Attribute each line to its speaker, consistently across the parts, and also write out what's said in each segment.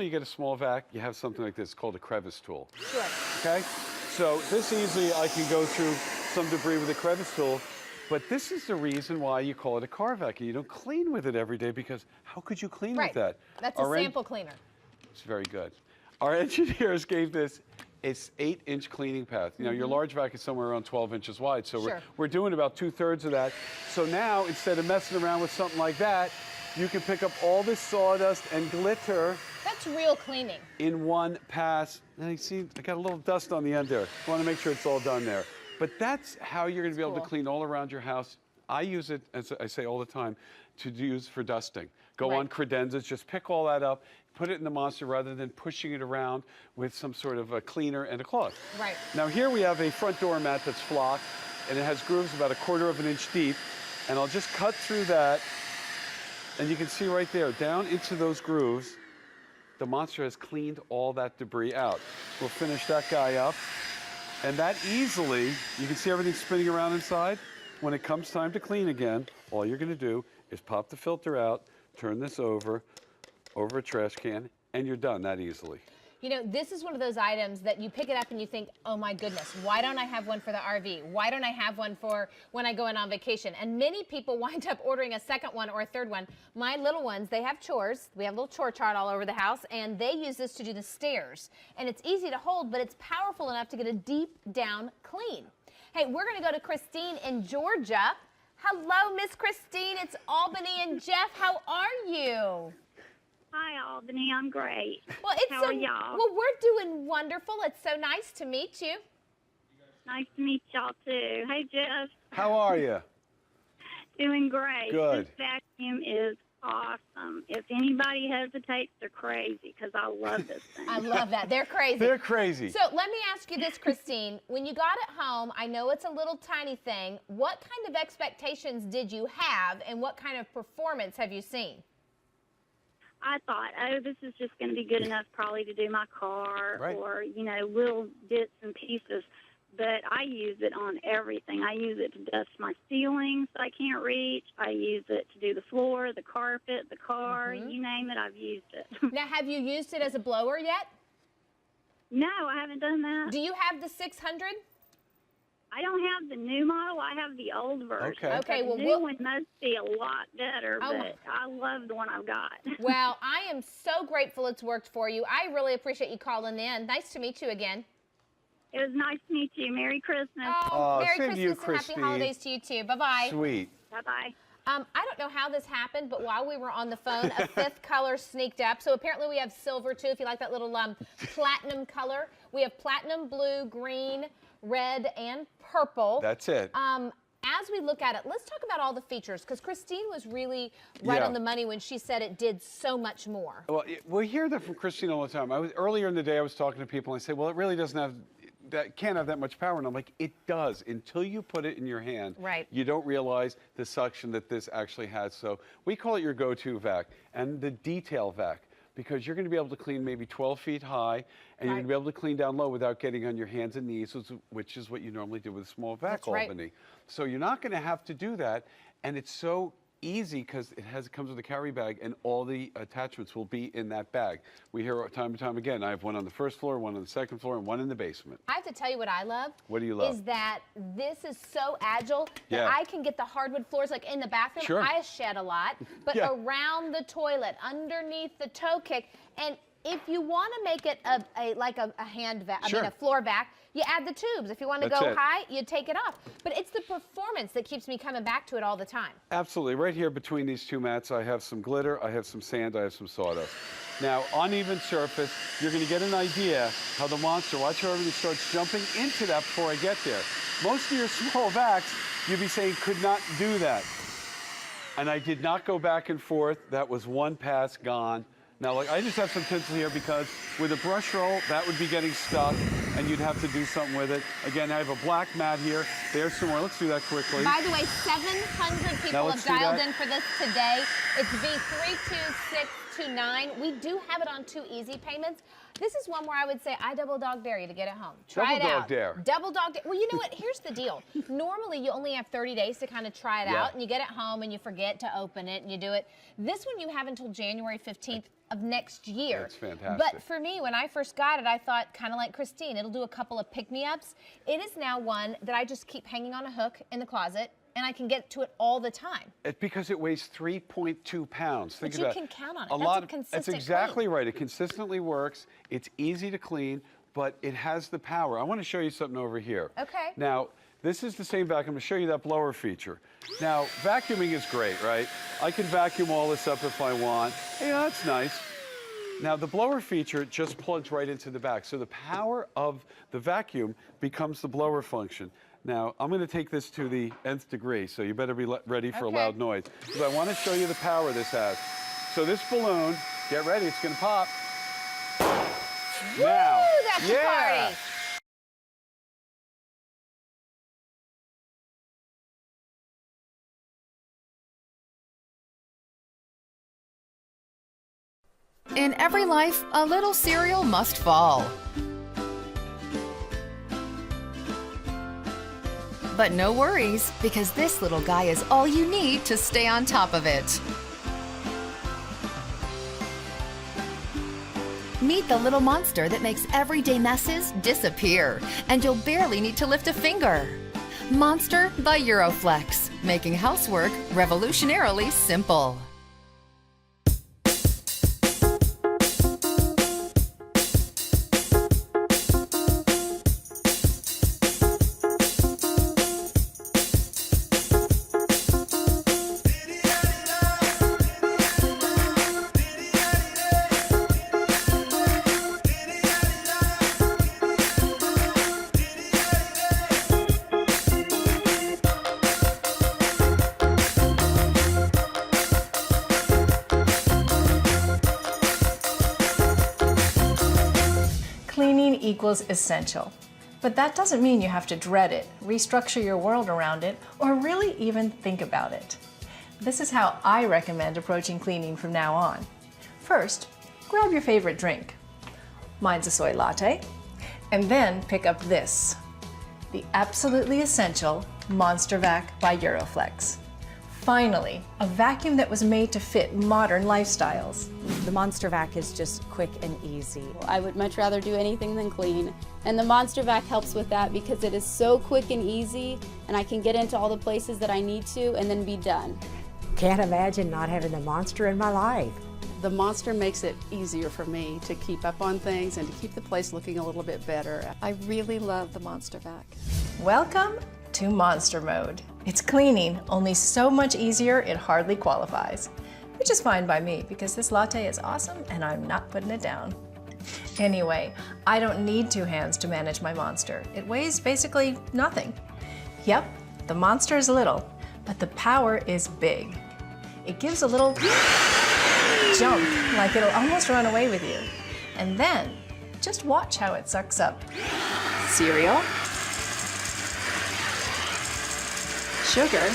Speaker 1: normally you get a small vac, you have something like this called a crevice tool.
Speaker 2: Sure.
Speaker 1: Okay? So this easily I can go through some debris with a crevice tool, but this is the reason why you call it a car vac. You don't clean with it every day because how could you clean with that?
Speaker 2: That's a sample cleaner.
Speaker 1: It's very good. Our engineers gave this its 8-inch cleaning path. You know, your large vac is somewhere around 12 inches wide, so we're doing about 2/3 of that. So now, instead of messing around with something like that, you can pick up all this sawdust and glitter.
Speaker 2: That's real cleaning.
Speaker 1: In one pass. And you see, I got a little dust on the end there. I want to make sure it's all done there. But that's how you're going to be able to clean all around your house. I use it, as I say all the time, to use for dusting. Go on credenzas, just pick all that up, put it in the Monster rather than pushing it around with some sort of a cleaner and a cloth.
Speaker 2: Right.
Speaker 1: Now here we have a front door mat that's flocked, and it has grooves about 1/4 of an inch deep. And I'll just cut through that, and you can see right there, down into those grooves, the Monster has cleaned all that debris out. We'll finish that guy up. And that easily, you can see everything spinning around inside. When it comes time to clean again, all you're going to do is pop the filter out, turn this over a trash can, and you're done that easily.
Speaker 2: You know, this is one of those items that you pick it up and you think, oh my goodness, why don't I have one for the RV? Why don't I have one for when I go in on vacation? And many people wind up ordering a second one or a third one. My little ones, they have chores. We have a little chore chart all over the house, and they use this to do the stairs. And it's easy to hold, but it's powerful enough to get a deep down clean. Hey, we're going to go to Christine in Georgia. Hello, Miss Christine. It's Albany and Jeff. How are you?
Speaker 3: Hi, Albany. I'm great.
Speaker 2: Well, it's
Speaker 3: How are y'all?
Speaker 2: Well, we're doing wonderful. It's so nice to meet you.
Speaker 3: Nice to meet y'all, too. Hey, Jeff.
Speaker 1: How are you?
Speaker 3: Doing great.
Speaker 1: Good.
Speaker 3: This vacuum is awesome. If anybody hesitates, they're crazy because I love this thing.
Speaker 2: I love that. They're crazy.
Speaker 1: They're crazy.
Speaker 2: So let me ask you this, Christine. When you got it home, I know it's a little tiny thing. What kind of expectations did you have, and what kind of performance have you seen?
Speaker 3: I thought, oh, this is just going to be good enough probably to do my car or, you know, little bits and pieces. But I use it on everything. I use it to dust my ceilings that I can't reach. I use it to do the floor, the carpet, the car, you name it, I've used it.
Speaker 2: Now, have you used it as a blower yet?
Speaker 3: No, I haven't done that.
Speaker 2: Do you have the 600?
Speaker 3: I don't have the new model. I have the old version.
Speaker 2: Okay, well,
Speaker 3: the new one must be a lot better, but I love the one I've got.
Speaker 2: Well, I am so grateful it's worked for you. I really appreciate you calling in. Nice to meet you again.
Speaker 3: It was nice to meet you. Merry Christmas.
Speaker 2: Oh, Merry
Speaker 1: same to you,
Speaker 2: Christmas and
Speaker 1: Christine.
Speaker 2: Happy Holidays to you, too. Bye-bye.
Speaker 1: Sweet.
Speaker 3: Bye-bye.
Speaker 2: I don't know how this happened, but while we were on the phone, a fifth color sneaked up. So apparently we have silver, too, if you like that little platinum color. We have platinum, blue, green, red, and purple.
Speaker 1: That's it.
Speaker 2: As we look at it, let's talk about all the features, because Christine was really right on the money when she said it did so much more.
Speaker 1: Well, we hear that from Christine all the time. Earlier in the day, I was talking to people, and I say, well, it really doesn't have, can't have that much power. And I'm like, it does. Until you put it in your hand, you don't realize the suction that this actually has. So we call it your go-to vac, and the detail vac, because you're going to be able to clean maybe 12 feet high, and you're going to be able to clean down low without getting on your hands and knees, which is what you normally do with a small vac, Albany. So you're not going to have to do that, and it's so easy because it comes with a carry bag, and all the attachments will be in that bag. We hear time and time again, I have one on the first floor, one on the second floor, and one in the basement.
Speaker 2: I have to tell you what I love.
Speaker 1: What do you love?
Speaker 2: Is that this is so agile that I can get the hardwood floors, like in the bathroom. I shed a lot, but around the toilet, underneath the toe kick, and if you want to make it like a hand vac, I mean a floor vac, you add the tubes. If you want to go high, you take it off. But it's the performance that keeps me coming back to it all the time. Absolutely.
Speaker 1: Right here between these two mats, I have some glitter, I have some sand, I have some sawdust. Now, uneven surface, you're going to get an idea how the Monster, watch how everything starts jumping into that before I get there. Most of your small vacs, you'd be saying, could not do that. And I did not go back and forth. That was one pass gone. Now, like, I just have some tinsel here because with a brush roll, that would be getting stuck, and you'd have to do something with it. Again, I have a black mat here. There's some more. Let's do that quickly.
Speaker 2: By the way, 700 people have dialed in for this today. It's V326 $129. We do have it on 2 easy payments. This is one where I would say I double dog dare you to get it home. Try it out. Double dog dare. Well, you know what? Here's the deal. Normally, you only have 30 days to kind of try it out, and you get it home and you forget to open it and you do it. This one you have until January 15th of next year.
Speaker 1: That's fantastic.
Speaker 2: But for me, when I first got it, I thought kind of like Christine, it'll do a couple of pick-me-ups. It is now one that I just keep hanging on a hook in the closet, and I can get to it all the time.
Speaker 1: Because it weighs 3.2 pounds.
Speaker 2: But you can count on it. That's
Speaker 1: exactly right. It consistently works. It's easy to clean, but it has the power. I want to show you something over here.
Speaker 2: Okay.
Speaker 1: Now, this is the same vacuum. I'm going to show you that blower feature. Now, vacuuming is great, right? I can vacuum all this up if I want. Yeah, that's nice. Now, the blower feature just plugs right into the back. So the power of the vacuum becomes the blower function. Now, I'm going to take this to the nth degree, so you better be ready for a loud noise. Because I want to show you the power this has. So this balloon, get ready, it's going to pop.
Speaker 2: Woo,
Speaker 1: now,
Speaker 2: that's a party.
Speaker 4: In every life, a little cereal must fall. But no worries, because this little guy is all you need to stay on top of it. Meet the little monster that makes everyday messes disappear, and you'll barely need to lift a finger. Monster by Euroflex, making housework revolutionarily simple.
Speaker 5: Equals essential. But that doesn't mean you have to dread it, restructure your world around it, or really even think about it. This is how I recommend approaching cleaning from now on. First, grab your favorite drink. Mine's a soy latte. And then pick up this, the absolutely essential Monster Vac by Euroflex. Finally, a vacuum that was made to fit modern lifestyles.
Speaker 6: The Monster Vac is just quick and easy. I would much rather do anything than clean. And the Monster Vac helps with that because it is so quick and easy, and I can get into all the places that I need to and then be done.
Speaker 7: Can't imagine not having the Monster in my life.
Speaker 8: The Monster makes it easier for me to keep up on things and to keep the place looking a little bit better. I really love the Monster Vac.
Speaker 5: Welcome to Monster Mode. It's cleaning, only so much easier it hardly qualifies. Which is fine by me because this latte is awesome and I'm not putting it down. Anyway, I don't need 2 hands to manage my Monster. It weighs basically nothing. Yep, the Monster is little, but the power is big. It gives a little jump, like it'll almost run away with you. And then, just watch how it sucks up cereal, sugar,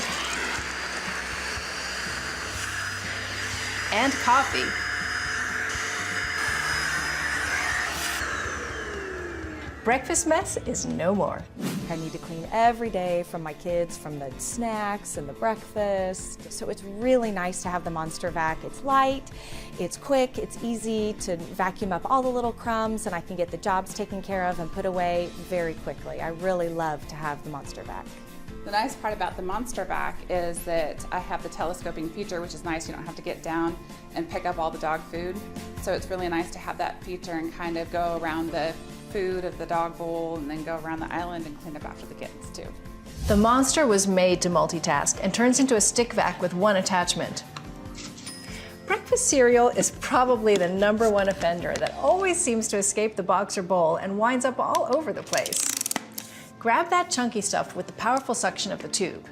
Speaker 5: and coffee. Breakfast mess is no more.
Speaker 6: I need to clean every day from my kids, from the snacks and the breakfast. So it's really nice to have the Monster Vac. It's light, it's quick, it's easy to vacuum up all the little crumbs, and I can get the jobs taken care of and put away very quickly. I really love to have the Monster Vac.
Speaker 9: The nice part about the Monster Vac is that I have the telescoping feature, which is nice. You don't have to get down and pick up all the dog food. So it's really nice to have that feature and kind of go around the food of the dog bowl and then go around the island and clean up after the kittens too.
Speaker 5: The Monster was made to multitask and turns into a stick vac with one attachment. Breakfast cereal is probably the #1 offender that always seems to escape the box or bowl and winds up all over the place. Grab that chunky stuff with the powerful suction of the tube.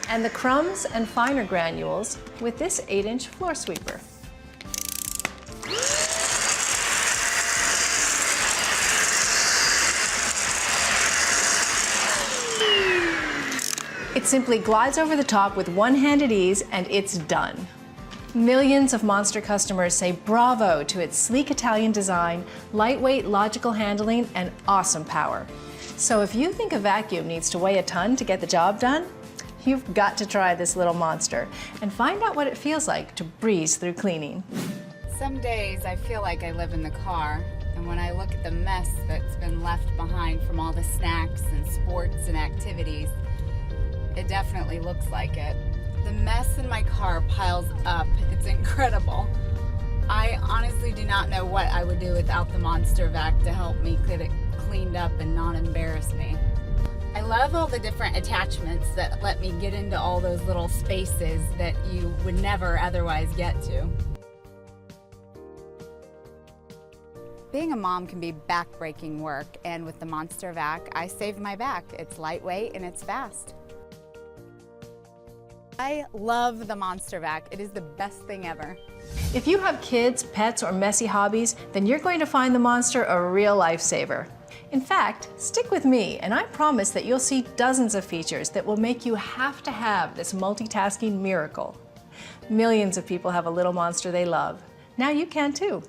Speaker 5: And the crumbs and finer granules with this 8-inch floor sweeper. It simply glides over the top with one-handed ease and it's done. Millions of Monster customers say bravo to its sleek Italian design, lightweight, logical handling, and awesome power. So if you think a vacuum needs to weigh a ton to get the job done, you've got to try this little Monster and find out what it feels like to breeze through cleaning.
Speaker 10: Some days I feel like I live in the car, and when I look at the mess that's been left behind from all the snacks and sports and activities, it definitely looks like it. The mess in my car piles up. It's incredible. I honestly do not know what I would do without the Monster vac to help me get it cleaned up and not embarrass me. I love all the different attachments that let me get into all those little spaces that you would never otherwise get to. Being a mom can be back-breaking work, and with the Monster vac, I saved my back. It's lightweight and it's fast. I love the Monster vac. It is the best thing ever.
Speaker 5: If you have kids, pets, or messy hobbies, then you're going to find the Monster a real lifesaver. In fact, stick with me and I promise that you'll see dozens of features that will make you have to have this multitasking miracle. Millions of people have a little Monster they love. Now you can too.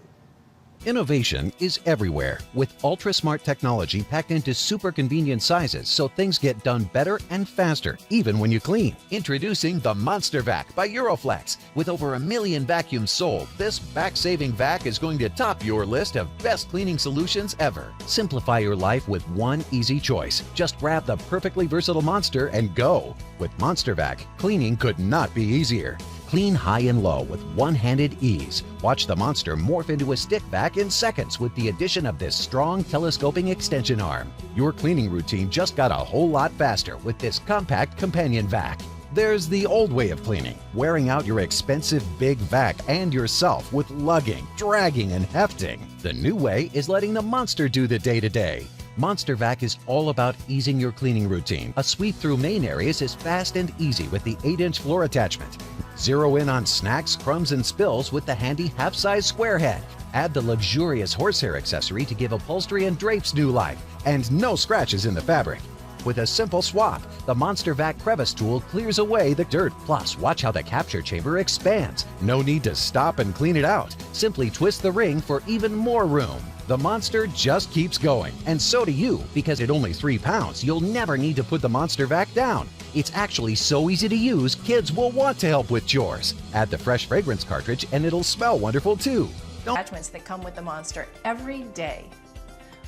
Speaker 11: Innovation is everywhere, with ultra-smart technology packed into super convenient sizes so things get done better and faster, even when you clean. Introducing the Monster Vac by Euroflex. With over 1 million vacuums sold, this back-saving vac is going to top your list of best cleaning solutions ever. Simplify your life with one easy choice. Just grab the perfectly versatile Monster and go. With Monster Vac, cleaning could not be easier. Clean high and low with one-handed ease. Watch the Monster morph into a stick vac in seconds with the addition of this strong telescoping extension arm. Your cleaning routine just got a whole lot faster with this compact companion vac. There's the old way of cleaning, wearing out your expensive big vac and yourself with lugging, dragging, and hefting. The new way is letting the Monster do the day-to-day. Monster Vac is all about easing your cleaning routine. A sweep through main areas is fast and easy with the 8-inch floor attachment. Zero in on snacks, crumbs, and spills with the handy half-size square head. Add the luxurious horsehair accessory to give upholstery and drapes new life. And no scratches in the fabric. With a simple swap, the Monster Vac Crevice Tool clears away the dirt. Plus, watch how the capture chamber expands. No need to stop and clean it out. Simply twist the ring for even more room. The Monster just keeps going, and so do you, because at only 3 pounds, you'll never need to put the Monster Vac down. It's actually so easy to use, kids will want to help with chores. Add the fresh fragrance cartridge and it'll smell wonderful too.
Speaker 5: Attachments that come with the Monster every day.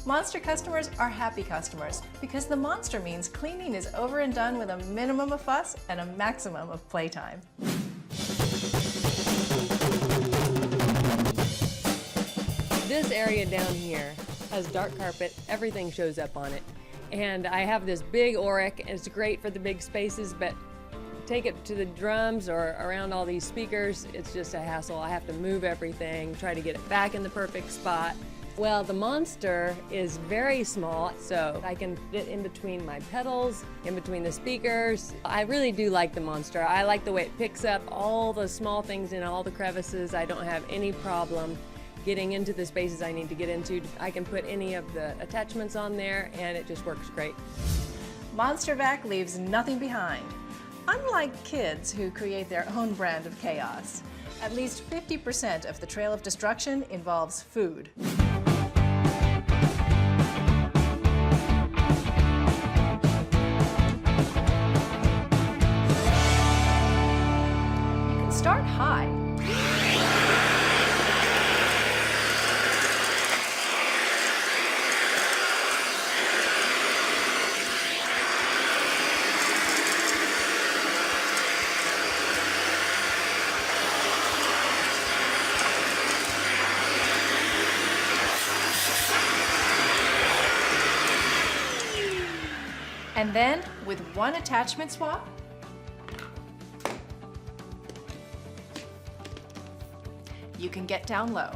Speaker 5: Monster customers are happy customers because the Monster means cleaning is over and done with a minimum of fuss and a maximum of playtime.
Speaker 12: This area down here has dark carpet, everything shows up on it. And I have this big Auric, and it's great for the big spaces, but take it to the drums or around all these speakers, it's just a hassle. I have to move everything, try to get it back in the perfect spot. Well, the Monster is very small, so I can fit in between my pedals, in between the speakers. I really do like the Monster. I like the way it picks up all the small things in all the crevices. I don't have any problem getting into the spaces I need to get into. I can put any of the attachments on there and it just works great.
Speaker 5: Monster Vac leaves nothing behind. Unlike kids who create their own brand of chaos, at least 50% of the trail of destruction involves food. You can start high. And then, with one attachment swap, you can get down low.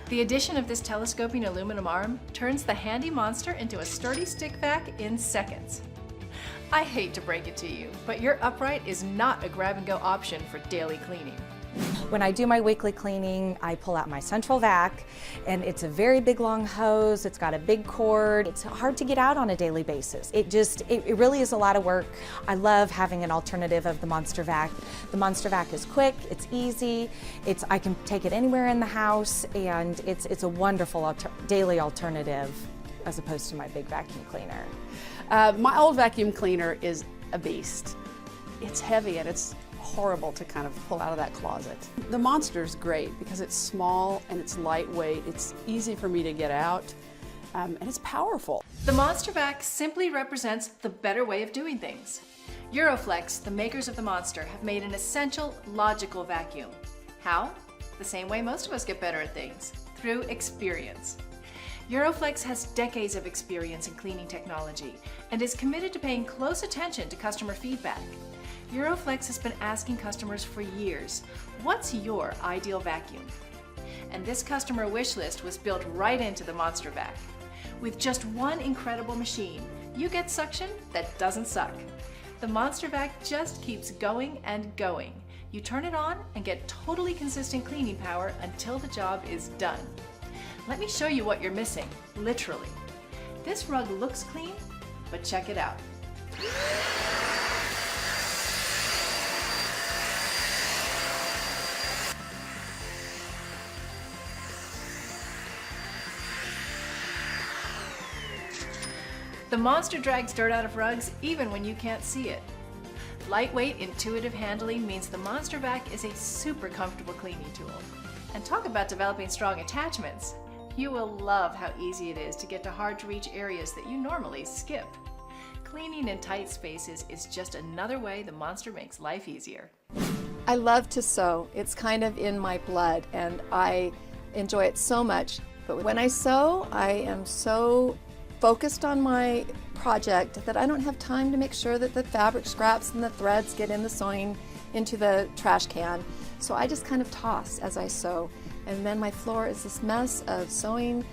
Speaker 5: The addition of this telescoping aluminum arm turns the handy Monster into a sturdy stick vac in seconds. I hate to break it to you, but your upright is not a grab-and-go option for daily cleaning.
Speaker 6: When I do my weekly cleaning, I pull out my central vac, and it's a very big long hose. It's got a big cord. It's hard to get out on a daily basis. It really is a lot of work. I love having an alternative of the Monster Vac. The Monster Vac is quick, it's easy, I can take it anywhere in the house, and it's a wonderful daily alternative as opposed to my big vacuum cleaner.
Speaker 8: My old vacuum cleaner is a beast. It's heavy and it's horrible to kind of pull out of that closet. The Monster is great because it's small and it's lightweight. It's easy for me to get out, and it's powerful.
Speaker 5: The Monster Vac simply represents the better way of doing things. Euroflex, the makers of the Monster, have made an essential, logical vacuum. How? The same way most of us get better at things, through experience. Euroflex has decades of experience in cleaning technology and is committed to paying close attention to customer feedback. Euroflex has been asking customers for years, what's your ideal vacuum? And this customer wish list was built right into the Monster Vac. With just one incredible machine, you get suction that doesn't suck. The Monster Vac just keeps going and going. You turn it on and get totally consistent cleaning power until the job is done. Let me show you what you're missing, literally. This rug looks clean, but check it out. The Monster drags dirt out of rugs even when you can't see it. Lightweight, intuitive handling means the Monster Vac is a super comfortable cleaning tool. And talk about developing strong attachments. You will love how easy it is to get to hard-to-reach areas that you normally skip. Cleaning in tight spaces is just another way the Monster makes life easier.
Speaker 8: I love to sew. It's kind of in my blood and I enjoy it so much. But when I sew, I am so focused on my project that I don't have time to make sure that the fabric scraps and the threads get in the sewing into the trash can. So I just kind of toss as I sew. And then my floor is this mess of sewing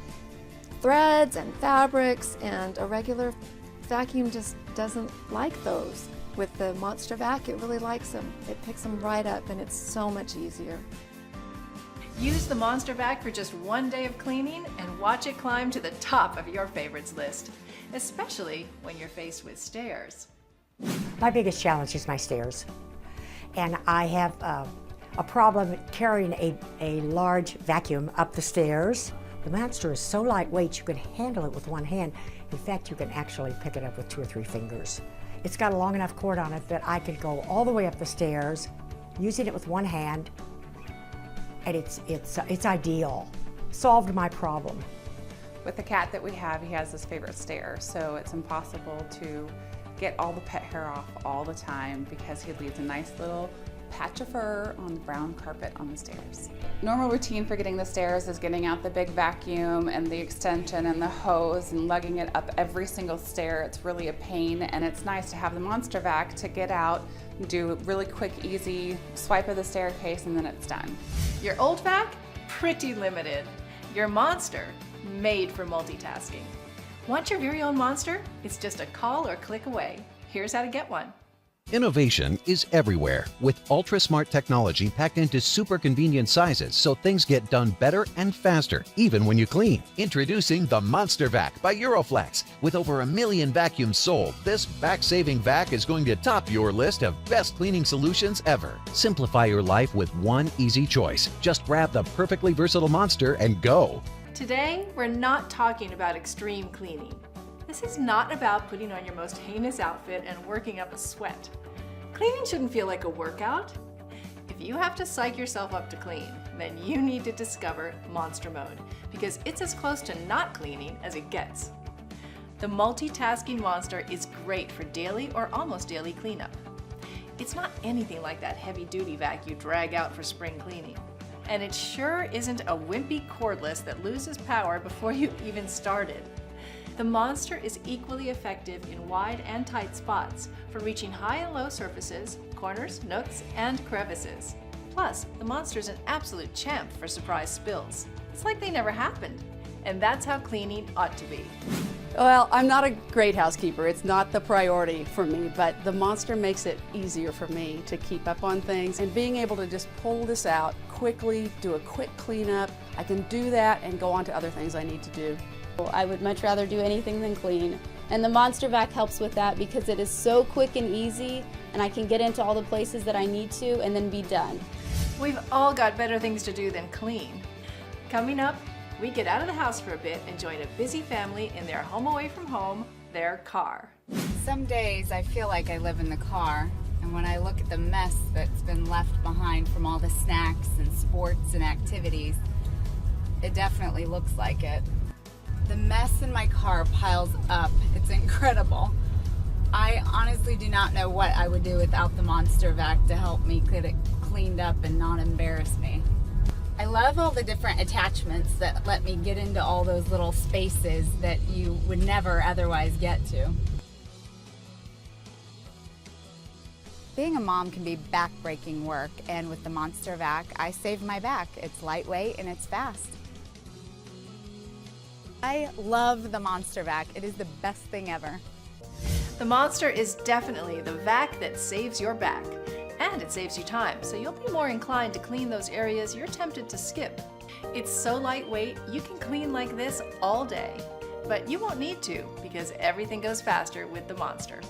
Speaker 8: threads and fabrics, and a regular vacuum just doesn't like those. With the Monster Vac, it really likes them. It picks them right up and it's so much easier.
Speaker 5: Use the Monster Vac for just one day of cleaning and watch it climb to the top of your favorites list, especially when you're faced with stairs.
Speaker 7: My biggest challenge is my stairs. And I have a problem carrying a large vacuum up the stairs. The Monster is so lightweight you can handle it with one hand. In fact, you can actually pick it up with 2 or 3 fingers. It's got a long enough cord on it that I could go all the way up the stairs using it with one hand, and it's ideal. Solved my problem.
Speaker 9: With the cat that we have, he has his favorite stair, so it's impossible to get all the pet hair off all the time because he leaves a nice little patch of fur on the brown carpet on the stairs. Normal routine for getting the stairs is getting out the big vacuum and the extension and the hose and lugging it up every single stair. It's really a pain, and it's nice to have the Monster Vac to get out, do a really quick, easy swipe of the staircase, and then it's done.
Speaker 5: Your old vac? Pretty limited. Your Monster? Made for multitasking. Want your very own Monster? It's just a call or click away. Here's how to get one.
Speaker 11: Innovation is everywhere, with ultra-smart technology packed into super convenient sizes so things get done better and faster, even when you clean. Introducing the Monster Vac by Euroflex. With over 1 million vacuums sold, this vac-saving vac is going to top your list of best cleaning solutions ever. Simplify your life with one easy choice. Just grab the perfectly versatile Monster and go.
Speaker 5: Today, we're not talking about extreme cleaning. This is not about putting on your most heinous outfit and working up a sweat. Cleaning shouldn't feel like a workout. If you have to psych yourself up to clean, then you need to discover Monster Mode, because it's as close to not cleaning as it gets. The multitasking Monster is great for daily or almost daily cleanup. It's not anything like that heavy-duty vac you drag out for spring cleaning. And it sure isn't a wimpy cordless that loses power before you've even started. The Monster is equally effective in wide and tight spots for reaching high and low surfaces, corners, nooks, and crevices. Plus, the Monster's an absolute champ for surprise spills. It's like they never happened. And that's how cleaning ought to be.
Speaker 13: Well, I'm not a great housekeeper. It's not the priority for me, but the Monster makes it easier for me to keep up on things. And being able to just pull this out quickly, do a quick cleanup, I can do that and go on to other things I need to do.
Speaker 14: I would much rather do anything than clean. And the Monster Vac helps with that because it is so quick and easy, and I can get into all the places that I need to and then be done.
Speaker 5: We've all got better things to do than clean. Coming up, we get out of the house for a bit and join a busy family in their home away from home, their car.
Speaker 10: Some days I feel like I live in the car, and when I look at the mess that's been left behind from all the snacks and sports and activities, it definitely looks like it. The mess in my car piles up. It's incredible. I honestly do not know what I would do without the Monster Vac to help me get it cleaned up and not embarrass me. I love all the different attachments that let me get into all those little spaces that you would never otherwise get to. Being a mom can be back-breaking work, and with the Monster Vac, I save my back. It's lightweight and it's fast. I love the Monster Vac. It is the best thing ever.
Speaker 5: The Monster is definitely the vac that saves your back. And it saves you time, so you'll be more inclined to clean those areas you're tempted to skip. It's so lightweight, you can clean like this all day. But you won't need to, because everything goes faster with the Monster.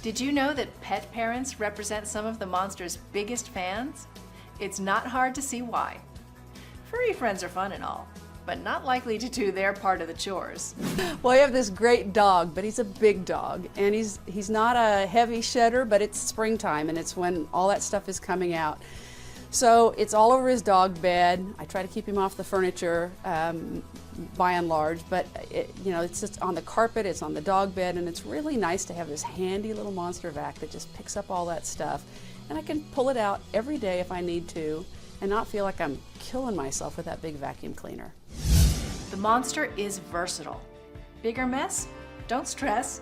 Speaker 5: Did you know that pet parents represent some of the Monster's biggest fans? It's not hard to see why. Furry friends are fun and all, but not likely to do their part of the chores.
Speaker 13: Well, I have this great dog, but he's a big dog, and he's not a heavy shedder, but it's springtime, and it's when all that stuff is coming out. So it's all over his dog bed. I try to keep him off the furniture by and large, but it's just on the carpet, it's on the dog bed, and it's really nice to have this handy little Monster Vac that just picks up all that stuff. And I can pull it out every day if I need to and not feel like I'm killing myself with that big vacuum cleaner.
Speaker 5: The Monster is versatile. Bigger mess? Don't stress.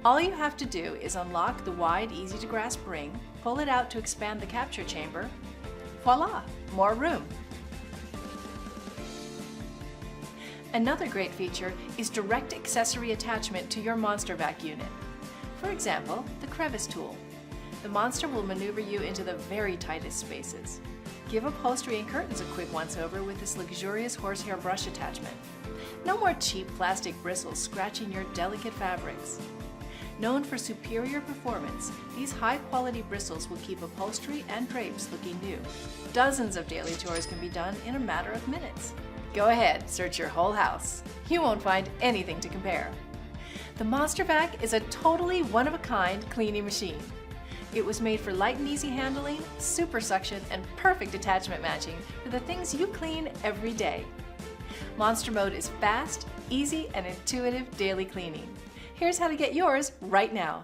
Speaker 5: All you have to do is unlock the wide, easy-to-grasp ring, pull it out to expand the capture chamber. Voila, more room. Another great feature is direct accessory attachment to your Monster Vac unit. For example, the Crevice Tool. The Monster will maneuver you into the very tightest spaces. Give upholstery and curtains a quick once-over with this luxurious horsehair brush attachment. No more cheap plastic bristles scratching your delicate fabrics. Known for superior performance, these high-quality bristles will keep upholstery and drapes looking new. Dozens of daily chores can be done in a matter of minutes. Go ahead, search your whole house. You won't find anything to compare. The Monster Vac is a totally one-of-a-kind cleaning machine. It was made for light and easy handling, super suction, and perfect attachment matching for the things you clean every day. Monster Mode is fast, easy, and intuitive daily cleaning. Here's how to get yours right now.